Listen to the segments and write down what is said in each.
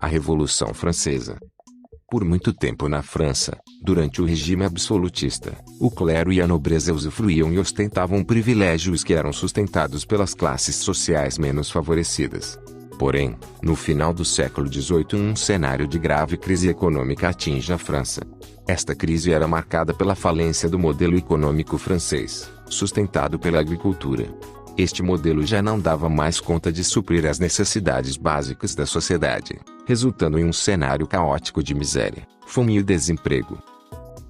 A Revolução Francesa. Por muito tempo na França, durante o regime absolutista, o clero e a nobreza usufruíam e ostentavam privilégios que eram sustentados pelas classes sociais menos favorecidas. Porém, no final do século XVIII, um cenário de grave crise econômica atinge a França. Esta crise era marcada pela falência do modelo econômico francês, sustentado pela agricultura. Este modelo já não dava mais conta de suprir as necessidades básicas da sociedade, resultando em um cenário caótico de miséria, fome e desemprego.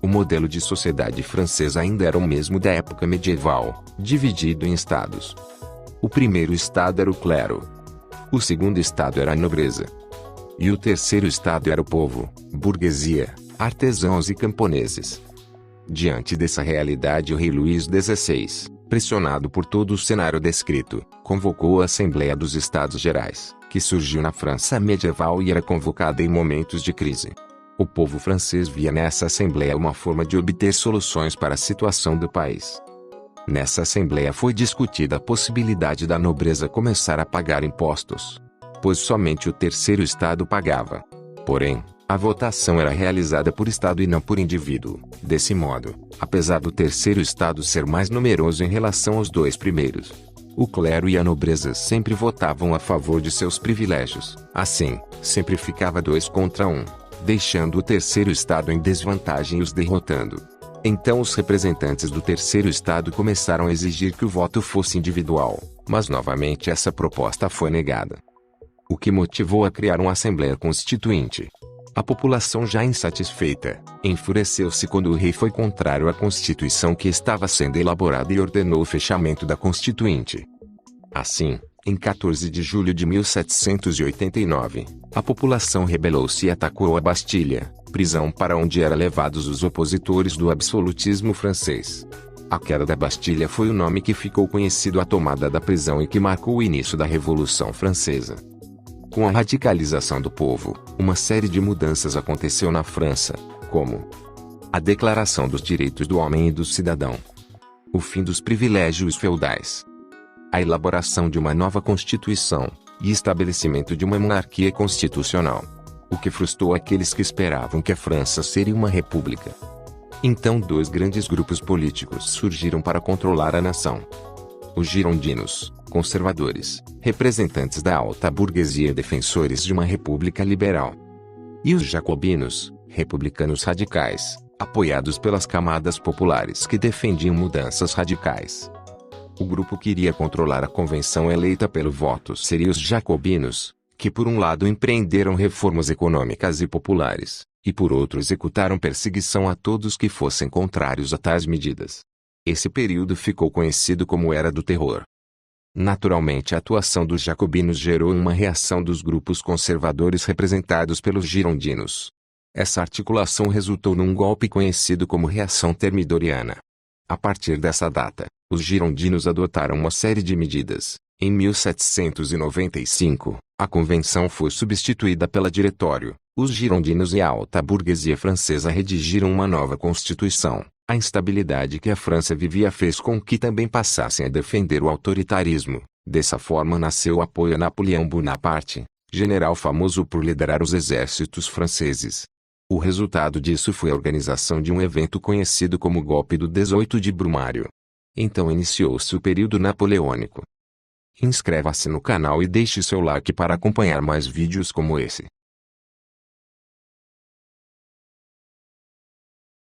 O modelo de sociedade francesa ainda era o mesmo da época medieval, dividido em estados. O primeiro estado era o clero. O segundo estado era a nobreza. E o terceiro estado era o povo, burguesia, artesãos e camponeses. Diante dessa realidade, o rei Luís XVI, pressionado por todo o cenário descrito, convocou a Assembleia dos Estados Gerais, que surgiu na França medieval e era convocada em momentos de crise. O povo francês via nessa Assembleia uma forma de obter soluções para a situação do país. Nessa Assembleia foi discutida a possibilidade da nobreza começar a pagar impostos, pois somente o terceiro estado pagava. Porém, a votação era realizada por estado e não por indivíduo. Desse modo, apesar do terceiro estado ser mais numeroso em relação aos dois primeiros, o clero e a nobreza sempre votavam a favor de seus privilégios. Assim, sempre ficava 2 contra 1, deixando o terceiro estado em desvantagem e os derrotando. Então os representantes do terceiro estado começaram a exigir que o voto fosse individual, mas novamente essa proposta foi negada. O que motivou a criar uma Assembleia Constituinte. A população, já insatisfeita, enfureceu-se quando o rei foi contrário à Constituição que estava sendo elaborada e ordenou o fechamento da Constituinte. Assim, em 14 de julho de 1789, a população rebelou-se e atacou a Bastilha, prisão para onde eram levados os opositores do absolutismo francês. A queda da Bastilha foi o nome que ficou conhecido à tomada da prisão e que marcou o início da Revolução Francesa. Com a radicalização do povo, uma série de mudanças aconteceu na França, como a Declaração dos Direitos do Homem e do Cidadão, o fim dos privilégios feudais, a elaboração de uma nova Constituição e estabelecimento de uma monarquia constitucional, o que frustrou aqueles que esperavam que a França seria uma república. Então 2 grandes grupos políticos surgiram para controlar a nação: os girondinos, conservadores, representantes da alta burguesia e defensores de uma república liberal, e os jacobinos, republicanos radicais, apoiados pelas camadas populares que defendiam mudanças radicais. O grupo que iria controlar a convenção eleita pelo voto seria os jacobinos, que por um lado empreenderam reformas econômicas e populares, e por outro executaram perseguição a todos que fossem contrários a tais medidas. Esse período ficou conhecido como Era do Terror. Naturalmente, a atuação dos jacobinos gerou uma reação dos grupos conservadores representados pelos girondinos. Essa articulação resultou num golpe conhecido como Reação Thermidoriana. A partir dessa data, os girondinos adotaram uma série de medidas. Em 1795, a convenção foi substituída pela Diretório. Os girondinos e a alta burguesia francesa redigiram uma nova constituição. A instabilidade que a França vivia fez com que também passassem a defender o autoritarismo. Dessa forma nasceu o apoio a Napoleão Bonaparte, general famoso por liderar os exércitos franceses. O resultado disso foi a organização de um evento conhecido como Golpe do 18 de Brumário. Então iniciou-se o período napoleônico. Inscreva-se no canal e deixe seu like para acompanhar mais vídeos como esse.